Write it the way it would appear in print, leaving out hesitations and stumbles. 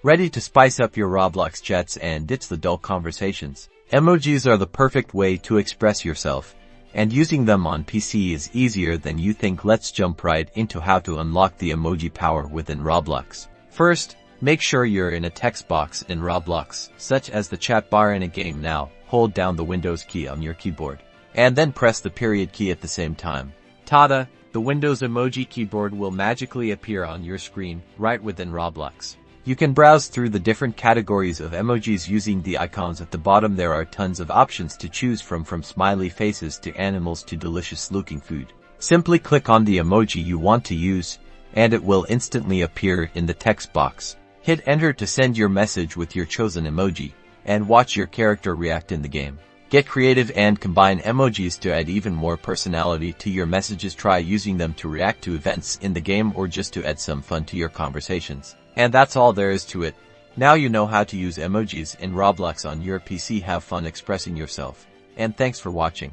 Ready to spice up your Roblox chats and ditch the dull conversations? Emojis are the perfect way to express yourself, and using them on PC is easier than you think. Let's jump right into how to unlock the emoji power within Roblox. First, make sure you're in a text box in Roblox, such as the chat bar in a game. Now, hold down the Windows key on your keyboard, and then press the period key at the same time. Tada! The Windows emoji keyboard will magically appear on your screen, right within Roblox. You can browse through the different categories of emojis using the icons at the bottom. There are tons of options to choose from smiley faces to animals to delicious-looking food. Simply click on the emoji you want to use, and it will instantly appear in the text box. Hit enter to send your message with your chosen emoji, and watch your character react in the game. Get creative and combine emojis to add even more personality to your messages. Try using them to react to events in the game or just to add some fun to your conversations. And that's all there is to it. Now you know how to use emojis in Roblox on your PC. Have fun expressing yourself. And thanks for watching.